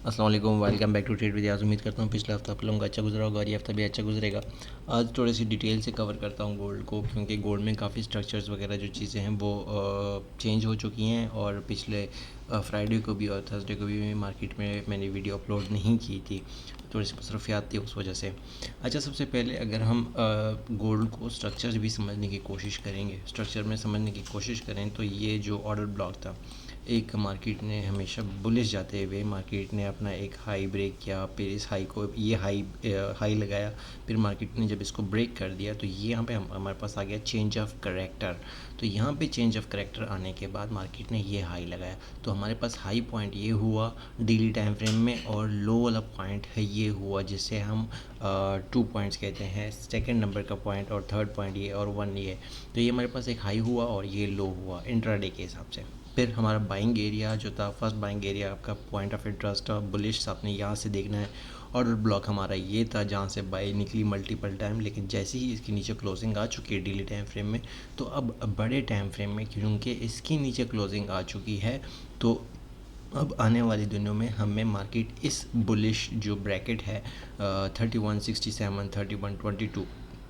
अस्सलाम वालेकुम, welcome back to trade with Yaz. उम्मीद करता हूँ पिछला हफ्ता आप लोगों का अच्छा गुजरा होगा और ये हफ्ता भी अच्छा गुजरेगा। आज थोड़ी सी डिटेल से कवर करता हूँ गोल्ड को, क्योंकि गोल्ड में काफ़ी स्ट्रक्चर्स वगैरह जो चीज़ें हैं वो चेंज हो चुकी हैं और पिछले फ्राइडे को भी और थर्सडे को भी मार्केट में मैंने वीडियो अपलोड नहीं की थी, थोड़ी सी मसरूफियात थी उस वजह से। अच्छा, सबसे पहले अगर हम गोल्ड को स्ट्रक्चर भी समझने की कोशिश करेंगे, स्ट्रक्चर में समझने की कोशिश करें तो ये जो ऑर्डर ब्लॉक था, एक मार्केट ने हमेशा बुलिश जाते हुए मार्केट ने अपना एक हाई ब्रेक किया, फिर इस हाई को ये हाई लगाया, फिर मार्केट ने जब इसको ब्रेक कर दिया तो ये यहाँ पे हमारे पास आ गया चेंज ऑफ करेक्टर। तो यहाँ पे चेंज ऑफ करेक्टर आने के बाद मार्केट ने ये हाई लगाया, तो हमारे पास हाई पॉइंट ये हुआ डेली टाइम फ्रेम में, और लो वाला पॉइंट है ये हुआ जिसे हम 2 पॉइंट्स कहते हैं, सेकेंड नंबर का पॉइंट और थर्ड पॉइंट ये और 1 ये। तो ये हमारे पास एक हाई हुआ और ये लो हुआ इंट्राडे के हिसाब से। फिर हमारा बाइंग एरिया जो था, फर्स्ट बाइंग एरिया आपका पॉइंट ऑफ इंटरेस्ट था बुलिश, आपने यहाँ से देखना है। ऑर्डर ब्लॉक हमारा ये था जहाँ से बाई निकली मल्टीपल टाइम, लेकिन जैसे ही इसके नीचे क्लोजिंग आ चुकी है डेली टाइम फ्रेम में, तो अब बड़े टाइम फ्रेम में क्योंकि इसके नीचे क्लोजिंग आ चुकी है, तो अब आने वाली दिनों में हमें मार्केट इस बुलिश जो ब्रैकेट है 3167 3122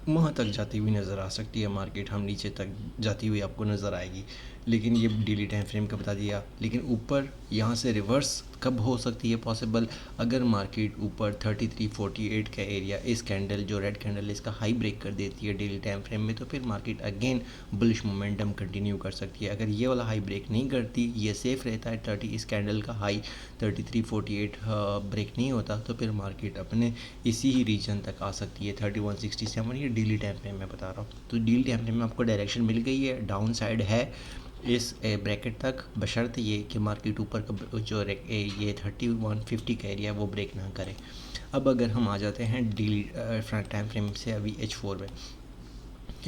वहाँ तक जाती हुई नज़र आ सकती है। मार्केट हम नीचे तक जाती हुई आपको नज़र आएगी, लेकिन ये डेली टाइम फ्रेम का बता दिया। लेकिन ऊपर यहाँ से रिवर्स कब हो सकती है पॉसिबल, अगर मार्केट ऊपर 3348 का एरिया, इस कैंडल जो रेड कैंडल है इसका हाई ब्रेक कर देती है डेली टाइम फ्रेम में, तो फिर market again bullish momentum continue कर सकती है। अगर ये वाला हाई ब्रेक नहीं करती, ये सेफ रहता है 30, इस कैंडल का हाई 3348 ब्रेक नहीं होता, तो फिर मार्केट अपने इसी ही रीजन तक आ सकती है 3167। ये डेली टाइम फ्रेम में बता रहा हूँ। तो डेली टाइम फ्रेम में आपको डायरेक्शन मिल गई है, डाउन साइड है इस ब्रैकेट तक, बशर्ते ये कि मार्केट ऊपर का जो ये 3150 का एरिया वो ब्रेक ना करे। अब अगर हम आ जाते हैं डेली टाइम फ्रेम से अभी H4 में,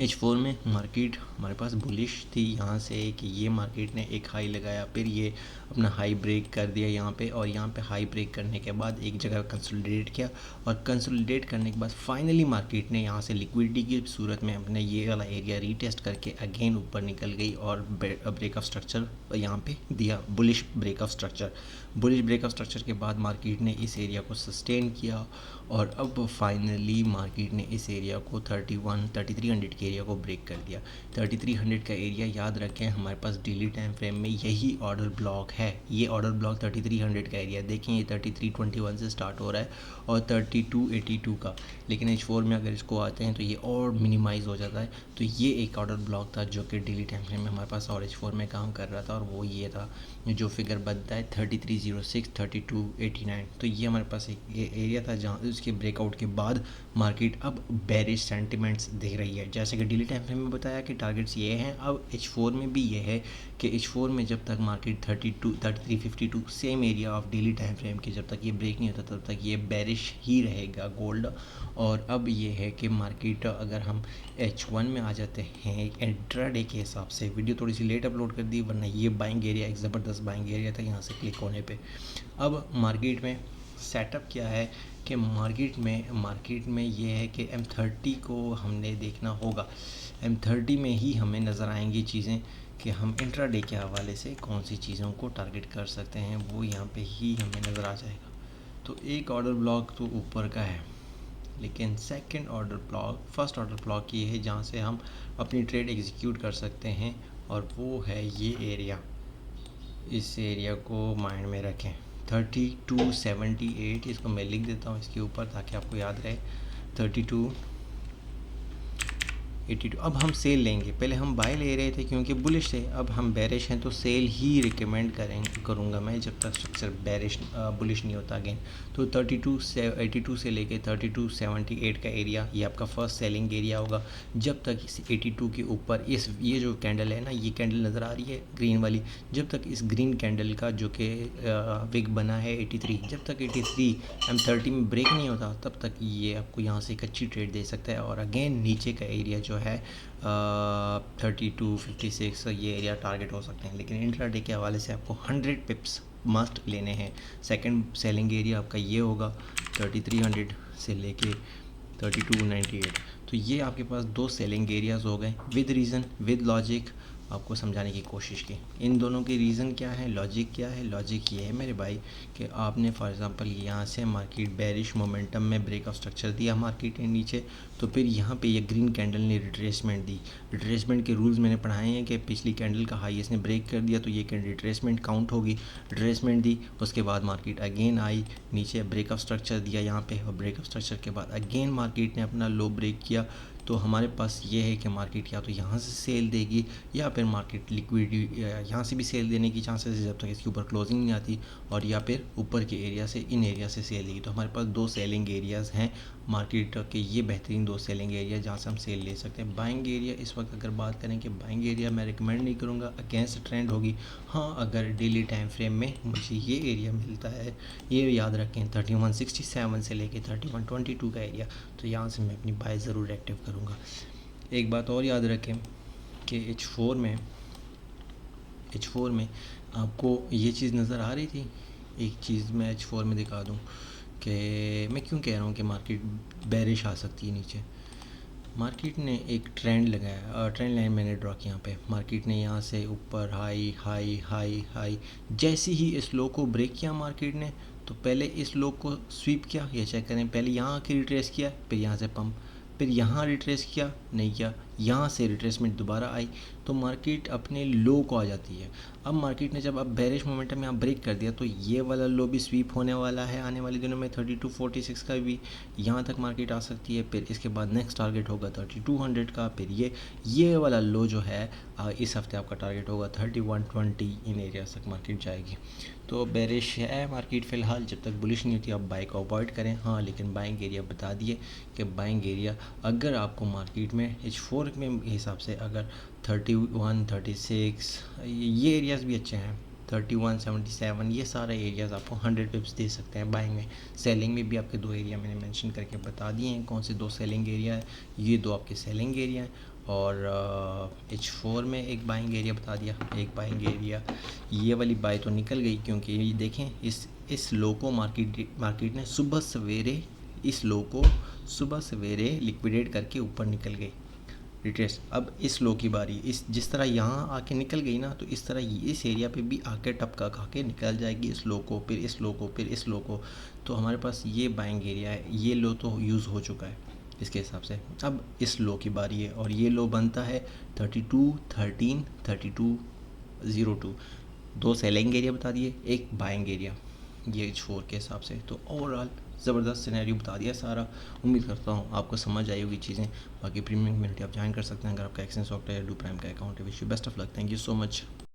H4 में मार्केट हमारे पास बुलिश थी यहाँ से कि ये मार्केट ने एक हाई लगाया, फिर ये अपना हाई ब्रेक कर दिया यहाँ पे, और यहाँ पे हाई ब्रेक करने के बाद एक जगह कंसोलिडेट किया, और कंसोलिडेट करने के बाद फाइनली मार्केट ने यहाँ से लिक्विडिटी की सूरत में अपने ये वाला एरिया रीटेस्ट करके अगेन ऊपर निकल गई और ब्रेक ऑफ स्ट्रक्चर यहाँ पे दिया, bullish break of structure. Bullish break of structure के बाद मार्केट ने इस एरिया को सस्टेन किया, और अब फाइनली मार्केट ने इस एरिया को 3300 के एरिया को ब्रेक कर दिया। 3300 का एरिया याद रखें, हमारे पास डेली टाइम फ्रेम में यही ऑर्डर ब्लॉक है। ये ऑर्डर ब्लॉक 3300 का एरिया देखें, ये 3321 से स्टार्ट हो रहा है और 3282 का, लेकिन H4 में अगर इसको आते हैं तो ये और मिनिमाइज़ हो जाता है। तो ये एक ऑर्डर ब्लॉक था जो कि डेली टाइम फ्रेम में हमारे पास और H4 में काम कर रहा था, और वो ये था जो फिगर बनता है 3306 3289। तो ये हमारे पास एक एरिया था जहाँ उसके ब्रेकआउट के बाद मार्केट अब बेरिश सेंटिमेंट्स दे रही है। जैसे कि डेली टाइम फ्रेम में बताया कि टारगेट्स ये हैं, अब H4 में भी ये है कि H4 में जब तक market 3352 same area of daily time frame के जब तक ये ब्रेक नहीं होता तब तक ये बेरिश ही रहेगा गोल्ड। और अब ये है कि मार्केट अगर हम H1 में आ जाते हैं इंट्राडे के हिसाब से, वीडियो थोड़ी सी लेट अपलोड कर दी वरना ये बाइंग एरिया एक ज़बरदस्त बाइंग एरिया था यहाँ से क्लिक होने पे। अब मार्केट में सेटअप क्या है कि मार्केट में ये है कि M30 को हमने देखना होगा। M30 में ही हमें नज़र आएंगी चीज़ें कि हम इंट्राडे के हवाले से कौन सी चीज़ों को टारगेट कर सकते हैं, वो यहाँ पे ही हमें नज़र आ जाएगा। तो एक ऑर्डर ब्लॉक तो ऊपर का है, लेकिन second order block, first order block ये है जहाँ से हम अपनी ट्रेड एग्जीक्यूट कर सकते हैं, और वो है ये एरिया। इस एरिया को माइंड में रखें 3278, इसको मैं लिख देता हूँ इसके ऊपर ताकि आपको याद रहे 3282। अब हम सेल लेंगे, पहले हम बाय ले रहे थे क्योंकि बुलिश थे, अब हम बेरिश हैं तो सेल ही रिकमेंड करूँगा मैं जब तक स्ट्रक्चर बेरिश बुलिश नहीं होता अगेन। तो 3282 से लेके 3278 का एरिया ये आपका फर्स्ट सेलिंग एरिया होगा। जब तक इस 82 के ऊपर ये जो कैंडल है ना, ये कैंडल नज़र आ रही है ग्रीन वाली, जब तक इस ग्रीन कैंडल का जो कि विग बना है 83, जब तक 83 M30 में ब्रेक नहीं होता तब तक ये आपको यहाँ से एक अच्छी ट्रेड दे सकता है। और अगेन नीचे का एरिया जो है 3256 ये एरिया टारगेट हो सकते हैं, लेकिन इंट्राडे के हवाले से आपको 100 पिप्स मस्ट लेने हैं। सेकंड सेलिंग एरिया आपका ये होगा 3300 से लेके 3298। तो ये आपके पास दो सेलिंग एरियाज़ हो गए विद रीज़न विद लॉजिक। आपको समझाने की कोशिश की। इन दोनों के रीज़न क्या है, लॉजिक क्या है? लॉजिक ये है मेरे भाई कि आपने फॉर एग्जांपल यहाँ से मार्केट बेरिश मोमेंटम में ब्रेक ऑफ स्ट्रक्चर दिया मार्केट के नीचे, तो फिर यहाँ पे ये ग्रीन कैंडल ने रिट्रेसमेंट दी। रिट्रेसमेंट के रूल्स मैंने पढ़ाए हैं कि पिछली कैंडल का हाई इसने ब्रेक कर दिया तो ये कैंडल रिट्रेसमेंट काउंट होगी। रिट्रेसमेंट दी, उसके बाद मार्केट अगेन आई नीचे, ब्रेक ऑफ स्ट्रक्चर दिया यहाँ पे, और ब्रेक ऑफ स्ट्रक्चर के बाद अगेन मार्केट ने अपना लो ब्रेक किया। तो हमारे पास ये है कि मार्केट या तो यहाँ से सेल देगी या फिर मार्केट लिक्विडिटी यहाँ से भी सेल देने की चांसेस है जब तक इसके ऊपर क्लोजिंग नहीं आती, और या फिर ऊपर के एरिया से इन एरिया से सेल देगी। तो हमारे पास दो सेलिंग एरियाज़ हैं मार्केट के, ये बेहतरीन दो सेलिंग एरिया जहाँ से हम सेल ले सकते हैं। बाइंग एरिया इस वक्त अगर बात करें कि बाइंग एरिया मैं रिकमेंड नहीं करूँगा, अगेंस्ट ट्रेंड होगी। हाँ, अगर डेली टाइम फ्रेम में मुझे ये एरिया मिलता है, ये याद रखें 3167 से लेके 3122 का एरिया, तो यहाँ से मैं अपनी बाय ज़रूर एक्टिव करूँगा। एक बात और याद रखें कि H4 में आपको ये चीज़ नज़र आ रही थी। एक चीज़ मैं H4 में दिखा दूँ कि मैं क्यों कह रहा हूँ कि मार्केट बेरिश आ सकती है नीचे। मार्केट ने एक ट्रेंड लगाया, ट्रेंड लाइन मैंने ड्रॉ किया यहाँ पे। मार्केट ने यहाँ से ऊपर हाई हाई हाई हाई, जैसे ही इस लो को ब्रेक किया मार्केट ने, तो पहले इस लो को स्वीप किया, ये चेक करें, पहले यहाँ आके रिट्रेस किया, फिर यहाँ से पंप, फिर यहाँ रिट्रेस किया, नहीं किया, यहाँ से रिट्रेसमेंट दोबारा आई, तो मार्केट अपने लो को आ जाती है। अब मार्केट ने जब अब बेरिश मोमेंटम यहाँ ब्रेक कर दिया, तो ये वाला लो भी स्वीप होने वाला है आने वाले दिनों में। 3246 का भी यहाँ तक मार्केट आ सकती है। फिर इसके बाद नेक्स्ट टारगेट होगा 3200 का। फिर ये वाला लो जो है इस हफ्ते आपका टारगेट होगा 3120, इन एरिया तक मार्केट जाएगी। तो बेरिश है मार्केट फ़िलहाल, जब तक बुलिश नहीं होती आप बाई को अवॉइड करें। हाँ, लेकिन बाइंग एरिया बता दिए कि बाइंग एरिया अगर आपको मार्केट में H4 में हिसाब से अगर 31 36 ये एरियाज़ भी अच्छे हैं, 31 77 ये सारे एरियाज़ आपको 100 पिप्स दे सकते हैं बाइंग में। सेलिंग में भी आपके दो एरिया मैंने मेंशन करके बता दिए हैं कौन से दो सेलिंग एरिया है, ये दो आपके सेलिंग एरिया हैं। और H4 में एक बाइंग एरिया बता दिया, एक बाइंग एरिया। ये वाली बाई तो निकल गई क्योंकि ये देखें इस लो को मार्केट ने सुबह सवेरे, इस लो को सुबह सवेरे लिक्विडेट करके ऊपर निकल गई रिट्रेस। अब इस लो की बारी, इस जिस तरह यहाँ आके निकल गई ना, तो इस तरह इस एरिया पे भी आके टपका खा के निकल जाएगी इस लो को, फिर इस लो को, फिर इस लो को। तो हमारे पास ये बाइंग एरिया है, ये लो तो यूज़ हो चुका है इसके हिसाब से। अब इस लो की बारी है और ये लो बनता है 3213 3202। दो सेलिंग एरिया बता दिए, एक बाइंग एरिया, ये H4 के हिसाब से। तो ओवरऑल ज़बरदस्त सिनेरियो बता दिया सारा। उम्मीद करता हूँ आपको समझ आई होगी चीज़ें। बाकी प्रीमियम कम्युनिटी आप ज्वाइन कर सकते हैं अगर आपका एक्सेस सॉफ्टवेयर या डू प्राइम का अकाउंट है। Wish you best of luck, thank you so much.